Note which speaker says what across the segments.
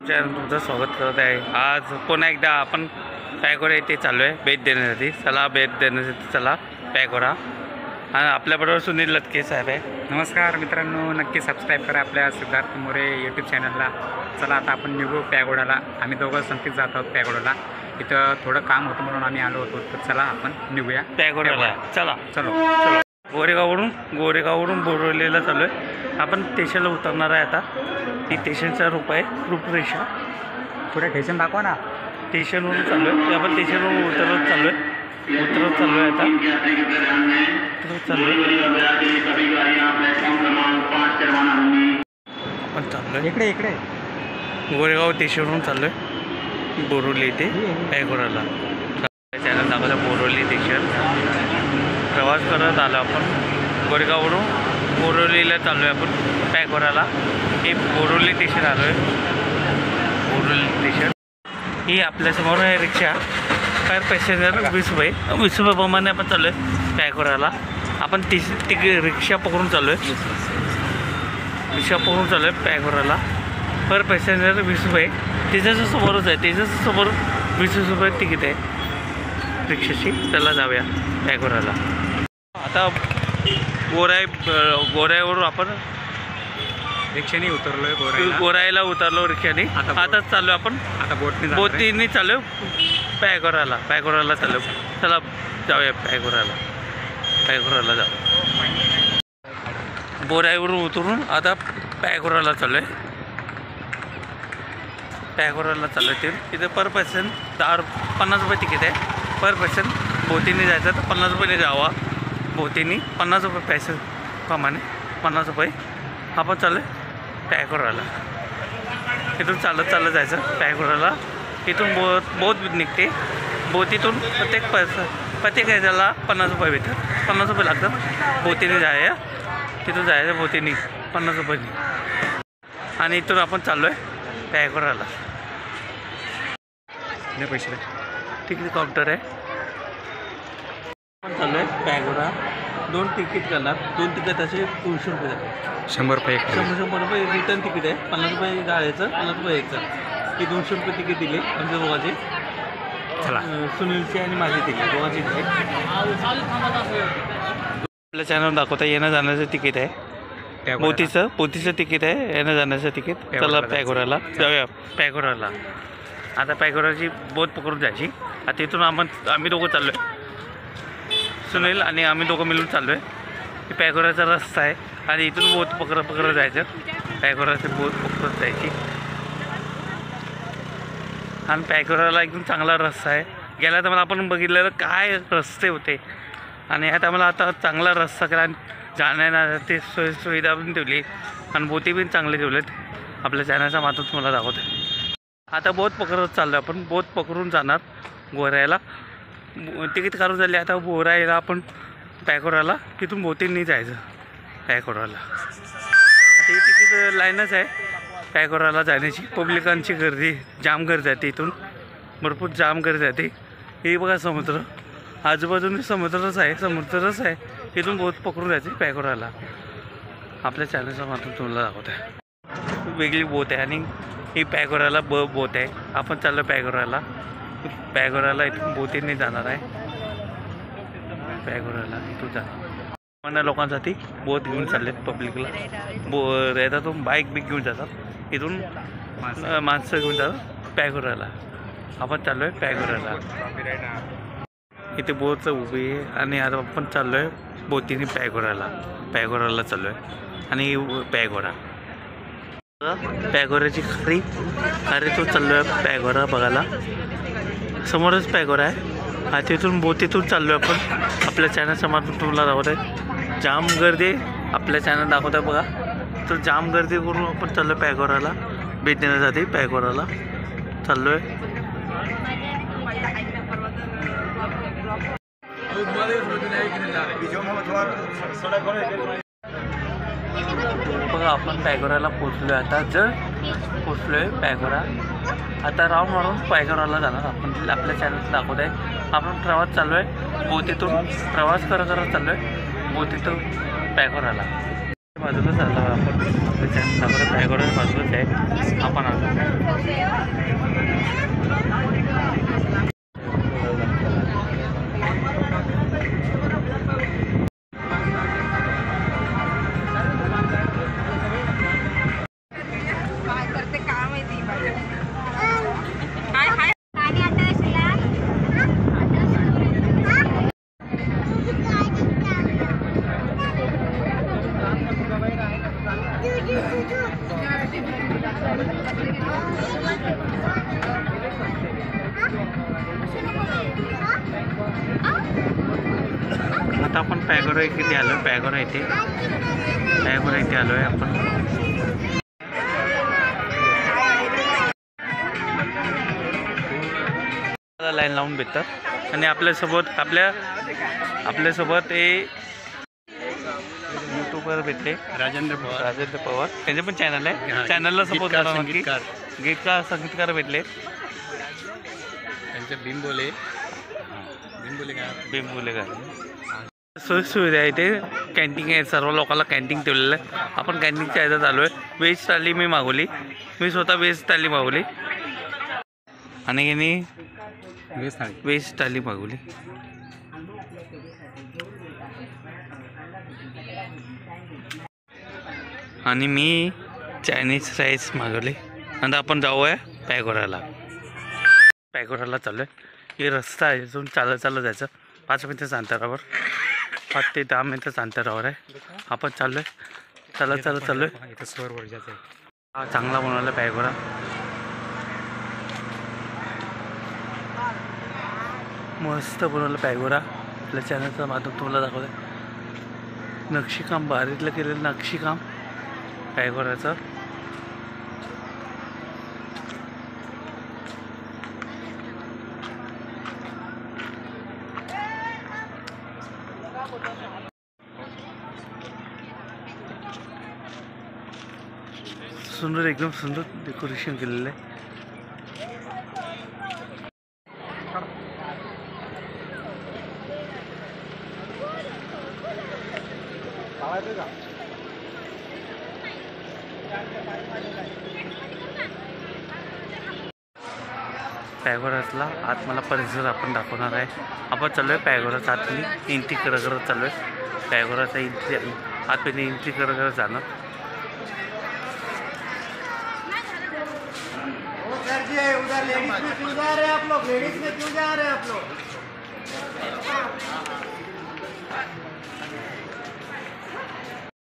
Speaker 1: तुमचं स्वागत करत आहे। आज पुन्हा एकदा आपण पॅगोरा येथे चालू आहे भेट देण्यासाठी। चला भेट देण्यासाठी चला पॅगोरा। आणि आपल्याबरोबर सुनील लटके साहेब आहे।
Speaker 2: नमस्कार मित्रांनो, नक्की सबस्क्राईब करा आपल्या सिद्धार्थ मोरे यूट्यूब चॅनलला। चला आता आपण निघू पॅगोडाला। आम्ही दोघं संगीत जात आहोत पॅगोडाला। इथं थोडं काम होतं म्हणून आम्ही आलो होतो, तर चला आपण निघूया
Speaker 1: पॅगोडाला। चला
Speaker 2: चलो
Speaker 1: चलो। गोरेगाववरून बोरवलीला चालू आहे। आपण स्टेशनला उतरणार आहे आता। ही स्टेशनचा रूपरेषा
Speaker 2: पुढे स्टेशन दाखवा ना।
Speaker 1: स्टेशनवरून चालू आहे आपण स्टेशनवरून उतरत चालू आहे आता आपण चाललो आहे
Speaker 2: इकडे
Speaker 1: गोरेगाव स्टेशनवरून चाललो आहे बोरवली इथे पॅगोराला। चॅनल दाखवलं बोरवली स्टेशन। प्रवास करत आलो आपण गोरेगाववरून बोरवलीला चाललो आहे आपण पॅगोराला। हे बोरवली स्टेशन आलो आहे। बोरवली स्टेशन ही आपल्यासमोर आहे रिक्षा। पर पॅसेंजर 20 रुपये प्रमाणे आपण चाललो आहे पॅगोराला। आपण रिक्षा पकडून चाललो आहे पॅगोराला। पर पॅसेंजर 20 रुपये। त्याच्याच समोरच आहे, त्याच्याच समोर 20 रुपये तिकीट आहे रिक्षाची। चला जाऊया पॅगोराला। आता गोराईवरून आपण
Speaker 2: रिक्षाने उतरलोय
Speaker 1: गोराईला उतरलो रिक्षाने। आताच चाललो आपण
Speaker 2: आता
Speaker 1: बोटीने चालू पॅगोराला चालू। चला जाऊया पॅगोराला जाऊ। बोराईवरून उतरून आता पॅगोराला चालू आहे ते। इथे पर पर्सन 50 रुपये तिकीट आहे पर पर्सन। बोटीने जायचं तर 50 रुपये जावा बोटीने। 50 रुपये पैसे प्रमाणे 50 रुपये। आपण चालू आहे पॅगोराला। इथून चालत जायचं पॅगोराला। इथून बोट निघते। बोटीतून प्रत्येक ह्याच्याला 50 रुपये भेटतात। 50 रुपये लागतात बोटीने जायला। तिथून जायचं बोटीने 50 रुपये। आणि इथून आपण चाललो आहे पॅगोराला।
Speaker 2: पैसे
Speaker 1: तिकीट काउंटर आहे। आपण चाललो आहे पॅगोरा। 2 तिकीट करणार। 2 तिकीट असे 200 रुपये जातात।
Speaker 2: 100 रुपये
Speaker 1: 100 रुपये रिटर्न तिकीट आहे। 50 रुपये जायचं 50 रुपये यायचं। ही 200 रुपये तिकीट दिले आमच्या दोघांचे।
Speaker 2: चला
Speaker 1: सुनीलचे आणि माझे तिकीट दोघांचे तिकीट। आपल्या चॅनल दाखवता येणं जाण्याचं तिकीट आहे। बोटीचं तिकीट आहे, येणं जाण्याचं तिकीट। चला पॅगोराला जाऊया पॅगोराला। आता पॅगोराची बोट पकडून जायची। आता इथून आम्ही दोघं चाललो आहे, सुनील आणि आम्ही दोघं मिळून चाललो आहे। पॅगोराचा रस्ता आहे आणि इथून बोट पकडत जायचं। पॅगोराची बोट पकडत जायची। आणि पॅगोराला एकदम चांगला रस्ता आहे। गेल्या तर मला आपण बघितलेलं काय रस्ते होते, आणि आता मला आता चांगला रस्ता केला। जाण्याची सुविधा पण ठेवली आणि बोटी पण चांगले ठेवलेत। आपल्या चॅनलच्या मातून तुम्हाला दाखवत आहे। आता बोट पकडत चाललो आपण। बोट पकडून जाणार गोराईला। तिकीट काढून झाले आता गोराईला आपण पॅगोराला। तिथून बोटीने जायचं पॅगोराला। आता ही तिकीट लाईनच आहे पॅगोराला जाण्याची। पब्लिकांची गर्दी जाम गर्दी जाते, इथून भरपूर जाम गर्दी जाते। हे बघा समुद्र, आजूबाजूने समुद्रच आहे। इथून बोट पकडून जायचे पॅगोराला। आपल्या चॅनलच्या माध्यमातून तुम्हाला दाखवत आहे। वेगळी बोट आहे आणि ही पॅगोराला बोट आहे। आपण चाललो पॅगोराला इथून बोटीने जाणार आहे पॅगोराला। इथून जाणार लोकांसाठी बोट घेऊन चाललेत पब्लिकला। येतातून बाईक घेऊन जातात, इथून माणसं घेऊन जातात पॅगोराला। आपण चाललो आहे पॅगोराला। इथे बोट उभी आहे आणि आता आपण चाललो आहे बोटीने पॅगोराला चाललो आहे। आणि पॅगोराची खरी तो चाललो आहे पॅगोरा बघायला। समोरच पॅगोरा आहे। हा तिथून बोटीतून चाललो आहे आपण। आपल्या चॅनलच्या माध्यमातून तुम्हाला दाखवत आहे। जाम गर्दी आपल्या चॅनल दाखवत आहे बघा। तर जाम गर्दी करून आपण चाललो आहे पॅगोराला भेट देण्यासाठी। पॅगोराला चाललो आहे। बघा आपण पॅगोराला पोचलो आहे। आता पोचलो आहे पॅगोरा। आता राऊंड मारून पॅगोराला जाणार आपण। आपल्या चॅनल दाखवत आहे आपण प्रवास चाललो आहे बोटीतून। प्रवास करत चाललो आहे बोटीतून पॅगोराला। बाजूला चाललो आपण। आपल्या चॅनल दाखवत पॅगोरा बाजूलाच आहे आपण। आता आपण पॅगोरा इथे आलो आहे. पॅगोरा इथे आलो आहे आपण. लाईन लावून भेटतात आणि आपल्यासोबत हे यूट्यूबवर भेटले राजेंद्र पवार. त्यांचे पण चॅनल आहे. चॅनलला सपोर्ट करा नक्की. संगीतकार भेटले.
Speaker 2: त्यांचे बिंबोले
Speaker 1: का सोयीसुविधा आहे. इथे कॅन्टीन आहे. सर्व लोकांना कॅन्टीन ठेवलेलं आहे. आपण कॅन्टीनच्या ह्याच्यात आलो आहे. व्हेज थाली मी स्वतः व्हेज थाली मागवली आणि यांनी व्हेज थाली मागवली. आणि मी चायनीज राईस मागवले. आणि आपण जाऊया पॅगोराला चालू आहे. हे रस्ता आहे. इथून चालत जायचं. 5 मिनिटाच्या अंतरावर, 5 ते 10 मिनिटाच्या अंतरावर आहे. आपण चाललो आहे. चालू आहे. हा चांगला बनवला पॅगोरा. मस्त बनवलं पॅगोरा. आपल्या चॅनलचं माध्यम तुम्हाला दाखवलं. नक्षीकाम भारीतलं केलेलं नक्षीकाम पॅगोराचं. सुंदर, एकदम सुंदर डेकोरेशन केलेलं आहे. पॅगोरातला आत मला परिसर आपण दाखवणार आहे. आपण चालू आहे पॅगोराच्या आतली एंट्री करत चालू आहे. पॅगोराचा आतमध्ये एंट्री करत जाणं.
Speaker 3: उधर लेडीज में क्यों जा रहे हैं आप लोग? लेडीज में क्यों जा रहे हैं आप लोग?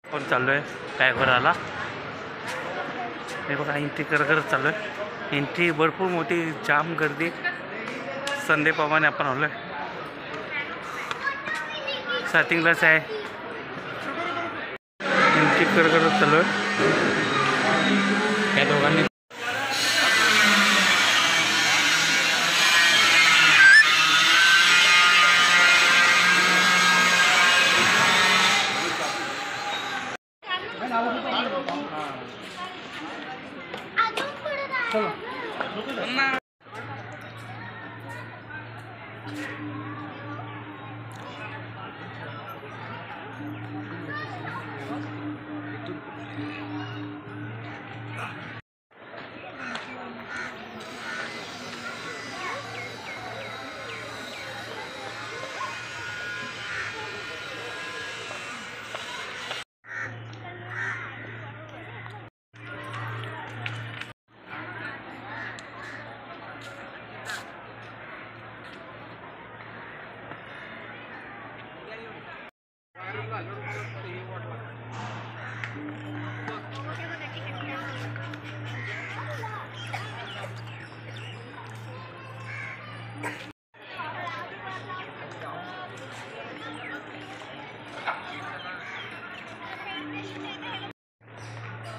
Speaker 1: आपण चालू आहे पॅगोराला. हे बघा एंट्री करत चालू आहे. एंट्री भरपूर मोठी जाम गर्दी. संडेप्रमाणे आपण आलो आहे. स्टार्टिंगलाच आहे. एंट्री करत चालू आहे.
Speaker 2: त्या दोघांनी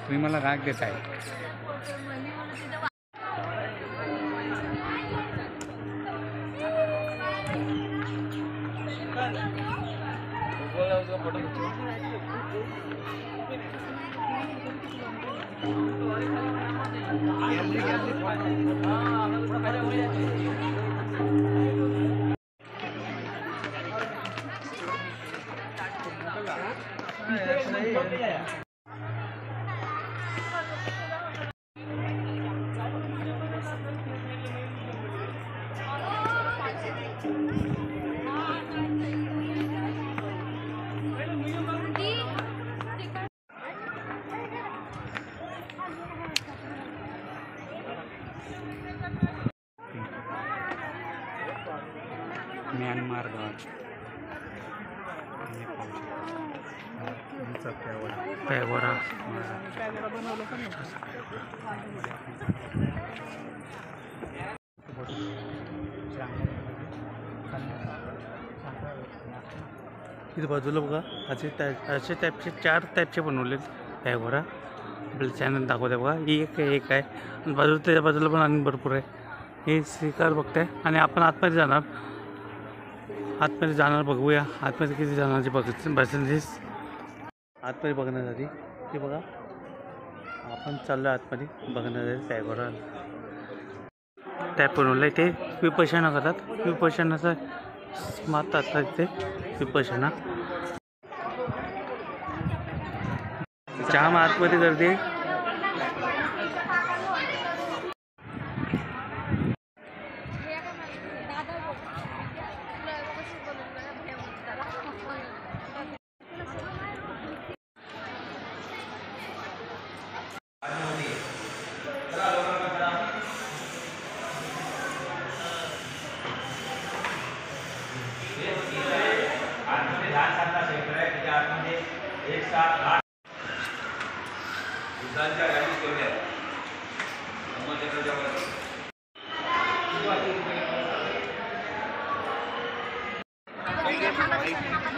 Speaker 2: तुम्ही मला राग देत आहे. म्यानमार गावात रस्सा प्यावडा.
Speaker 1: पॅगोडा. इथे बाजूला बघा असे टाईपचे 4 टाईपचे बनवले पॅगोडा. आपल्याला चॅनल दाखवते बघा. ही एक आहे आणि बाजूला त्याच्या बाजूला पण आणि भरपूर आहे. हे स्वीकार बघताय आणि आपण आतमध्ये जाणार बघूया. आतमध्ये किती जणांची पर्सेंटेज आतमध्ये बघण्यासाठी. ते बघा आपण चाललो आतमध्ये बघण्यासाठी. पॅगोडा टॅप बनवलं आहे ते विपश्यना करतात. विपश्यनाचं मारतात ते विपश्यना. जाम आतमध्ये गर्दी आहे.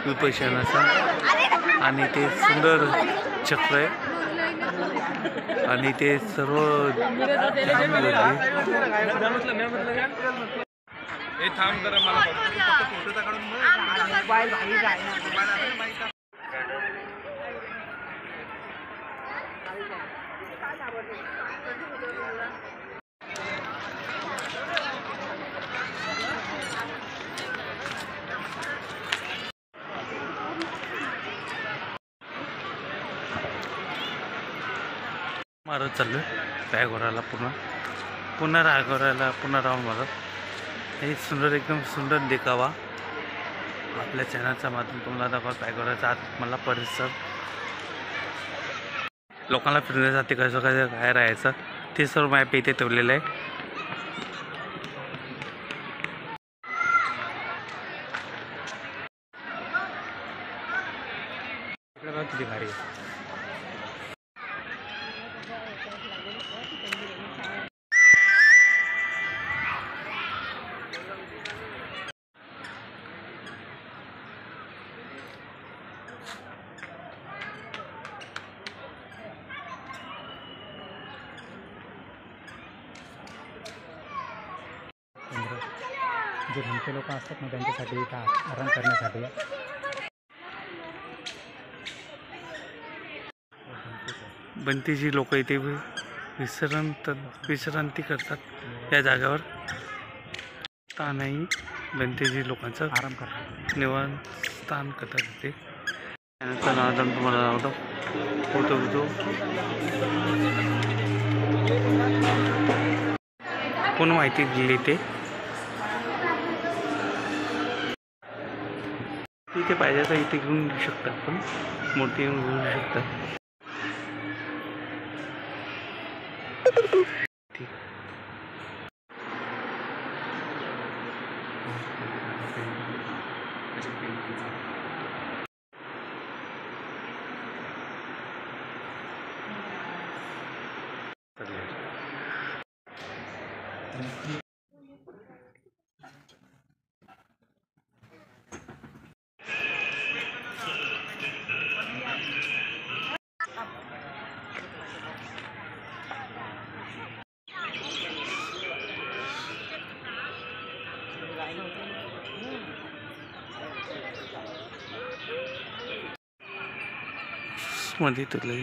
Speaker 1: विपश्यनाचा आणि ते सुंदर चक्र आहे आणि ते सर्व जाम गर्दी. मारत चाललो पॅगोडाला पुन्हा राऊंड मारत. हे सुंदर एकदम सुंदर देखावा आपल्या चॅनलच्या माध्यमातून तुम्हाला दाखवा. पॅगोडाचा आत मला परिसर लोकांना फिरण्यासाठी कसं काय राहायचं ते सर्व मॅप इथे ठेवलेलं आहे.
Speaker 2: किती भारी आहे. जे भंते लोक असतात ना त्यांच्यासाठी इथं आराम करण्यासाठी
Speaker 1: बनतेजी लोक इथे विश्रांती करतात. त्या जागेवर स्थानही बनतेजी लोकांचं
Speaker 2: आराम करतात.
Speaker 1: निवांत स्थान करतात तिथे. त्यानंतर नाव तुम्हाला लावतो फोटो पूर्ण माहिती दिली ते. इथे पाहिजे तर इथे घेऊन घेऊ शकता. आपण मूर्ती घेऊन घेऊ शकता. मध्ये तुला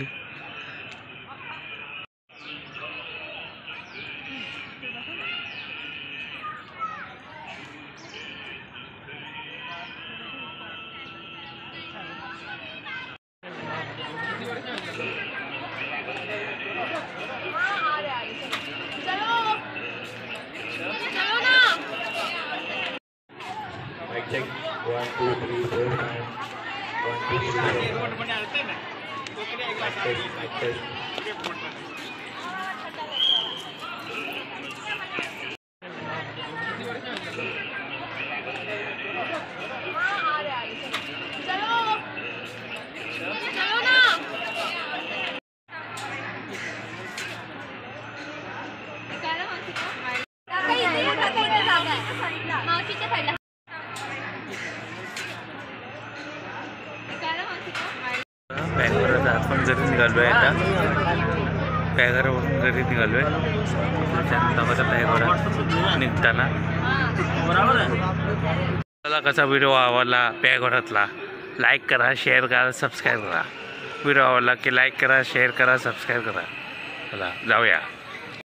Speaker 4: check 1 2 3 4 5 1 2 3 4 5
Speaker 5: चलो ना
Speaker 1: निघालो आहे आता पॅगोडावरून घरी निघालो आहे त्याच्यानंतर पॅगोडा निघताना मला कसा व्हिडिओ आवडला पॅगोडातला लाईक करा शेअर करा सबस्क्राईब करा व्हिडिओ आवडला की लाईक करा शेअर करा सबस्क्राईब करा चला जाऊया